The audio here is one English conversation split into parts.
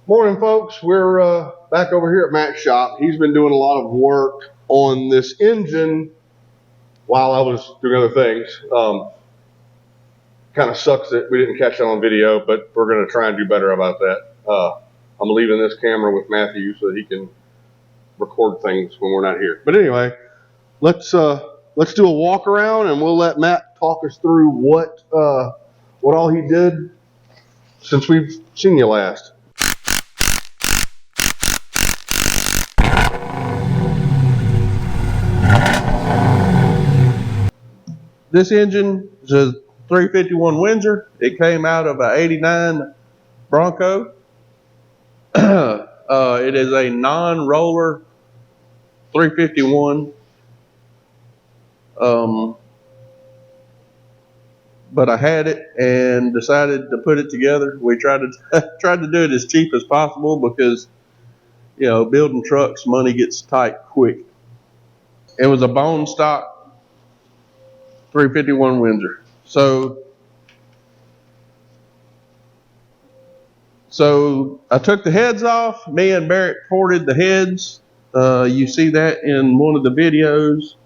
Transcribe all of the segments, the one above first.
Morning, folks. We're back over here at Matt's shop. He's been doing a lot of work on this engine while I was doing other things. Kind of sucks that we didn't catch that on video, but we're going to try and do better about that. I'm leaving this camera with Matthew so that he can record things when we're not here. But anyway, let's do a walk around and we'll let Matt talk us through what all he did since we've seen you last. This engine is a 351 Windsor. It came out of a 89 Bronco. It is a non-roller 351. But I had it and decided to put it together. We tried to do it as cheap as possible because, you know, building trucks, money gets tight quick. It was a bone stock 351 Windsor. So I took the heads off. Me and Barrett ported the heads. You see that in one of the videos.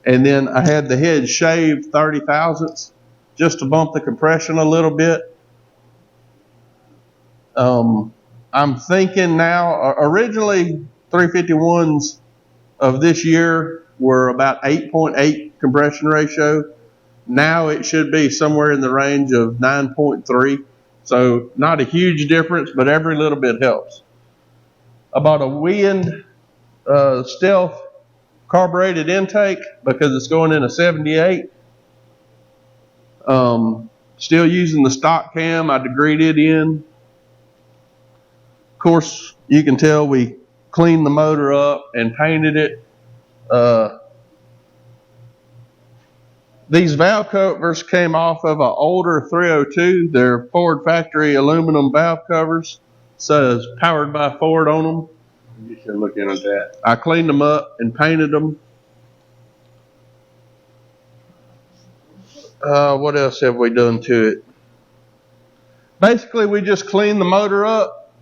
And then I had the heads shaved 30 thousandths just to bump the compression a little bit. I'm thinking now, originally 351s of this year were about 8.8 compression ratio. Now it should be somewhere in the range of 9.3. So not a huge difference, but every little bit helps. I bought a Wind Stealth carbureted intake because it's going in a 78. Still using the stock cam. I degreed it in. Of course, you can tell we cleaned the motor up and painted it. These valve covers came off of an older 302. They're Ford factory aluminum valve covers. Says powered by Ford on them. You should look in at that. I cleaned them up and painted them. What else have we done to it? Basically, we just cleaned the motor up,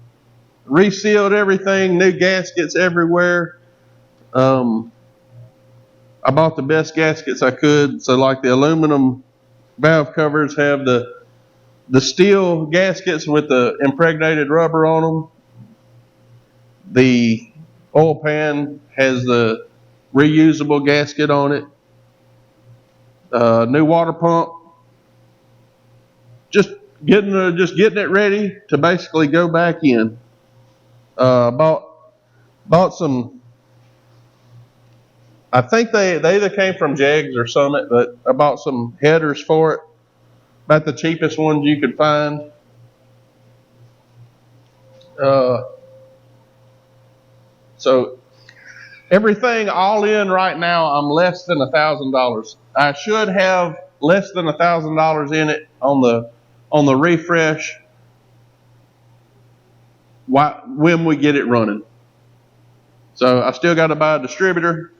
resealed everything, new gaskets everywhere. I bought the best gaskets I could. So like the aluminum valve covers have the steel gaskets with the impregnated rubber on them. The oil pan has the reusable gasket on it. New water pump. Just getting it ready to basically go back in. Bought some. I think they either came from Jegs or Summit, but I bought some headers for it. About the cheapest ones you could find. So everything all in right now, I'm less than $1,000. I should have less than $1,000 in it on the refresh when we get it running. So I still got to buy a distributor.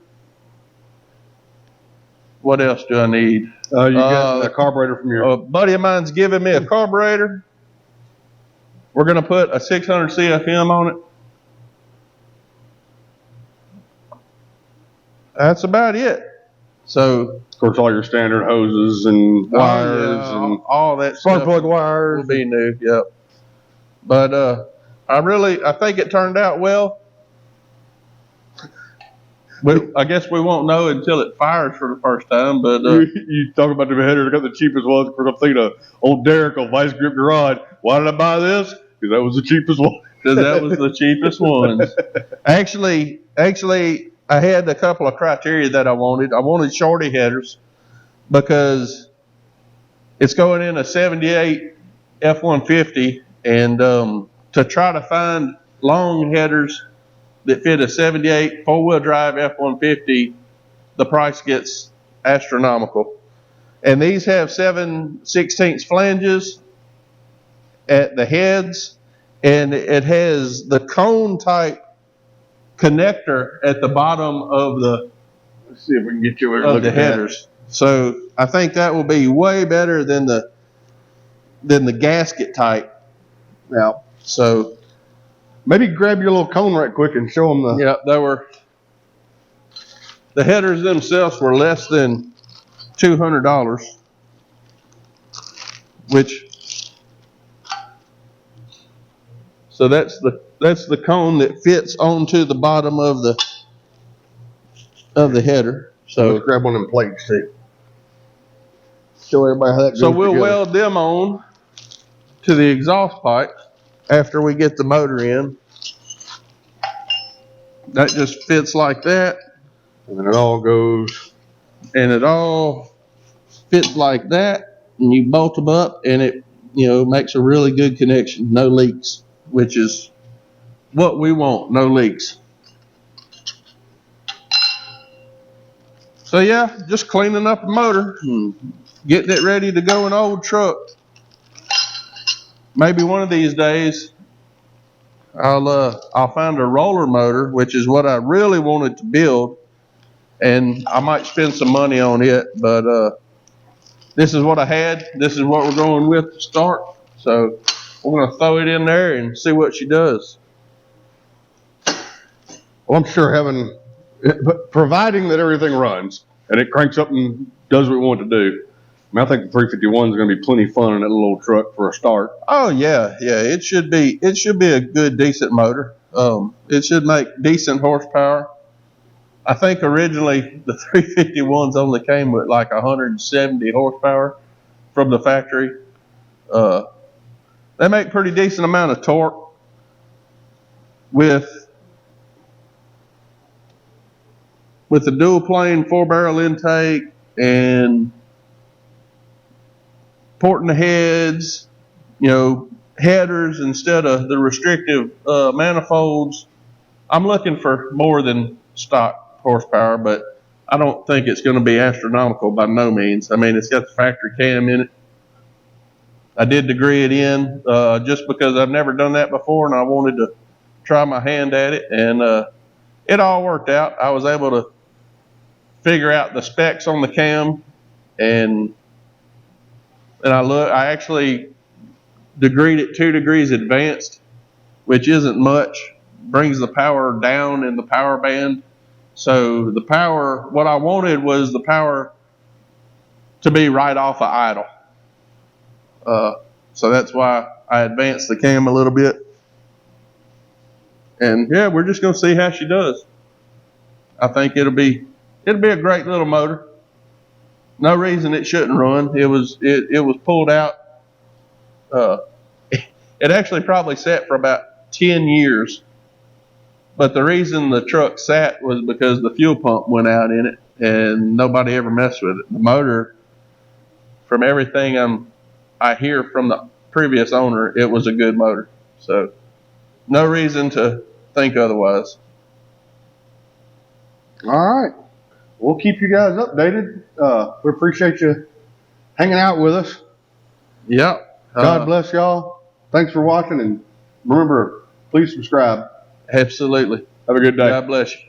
What else do I need? You got a carburetor from your... A buddy of mine's giving me a carburetor. We're going to put a 600 CFM on it. That's about it. So, of course, all your standard hoses and wires and all that spark stuff plug wires will be new. Yep. But I think it turned out well. I guess we won't know until it fires for the first time. But you talk about the header. I got the cheapest ones. I'm thinking of old Derek on Vice Grip Garage. Why did I buy this? Because that was the cheapest one. Because that was the cheapest ones. Actually, I had a couple of criteria that I wanted. I wanted shorty headers because it's going in a 78 F-150, and to try to find long headers that fit a 78 four-wheel drive F-150, the price gets astronomical. And these have 7/16 flanges at the heads, and it has the cone type connector at the bottom of the. Let's see if we can get you of the headers. So I think that will be way better than the gasket type. Now, so Maybe grab your little cone right quick and show them the. Yeah, the headers themselves were less than $200, so that's the cone that fits onto the bottom of the header. So let's grab one of them plates too. Show everybody how that goes. So we'll together. weld them on to the exhaust pipe after we get the motor in. That just fits like that. And then it all goes. And it all fits like that. And you bolt them up and it, makes a really good connection. No leaks, which is what we want. No leaks. So yeah, just cleaning up the motor and getting it ready to go in an old truck. Maybe one of these days I'll find a roller motor, which is what I really wanted to build, and I might spend some money on it, but this is what I had. This is what we're going with to start. So we're going to throw it in there and see what she does. Well, I'm sure providing that everything runs and it cranks up and does what we want it to do. I think the 351 is going to be plenty fun in that little old truck for a start. Oh yeah, it should be a good, decent motor. It should make decent horsepower. I think originally the 351s only came with like 170 horsepower from the factory. They make pretty decent amount of torque with the dual plane 4-barrel intake and porting the heads, headers instead of the restrictive manifolds. I'm looking for more than stock horsepower, but I don't think it's going to be astronomical by no means. I mean, it's got the factory cam in it. I did degree it in just because I've never done that before and I wanted to try my hand at it, and it all worked out. I was able to figure out the specs on the cam, and I actually degreed it 2 degrees advanced, which isn't much. Brings the power down in the power band. So the power, what I wanted was the power to be right off of idle. So that's why I advanced the cam a little bit. And yeah, we're just going to see how she does. I think it'll be a great little motor. No reason it shouldn't run. It was pulled out. It actually probably sat for about 10 years. But the reason the truck sat was because the fuel pump went out in it and nobody ever messed with it. The motor, from everything I hear from the previous owner, it was a good motor. So no reason to think otherwise. All right. We'll keep you guys updated. We appreciate you hanging out with us. Yep. God bless y'all. Thanks for watching, and remember, please subscribe. Absolutely. Have a good day. God bless you.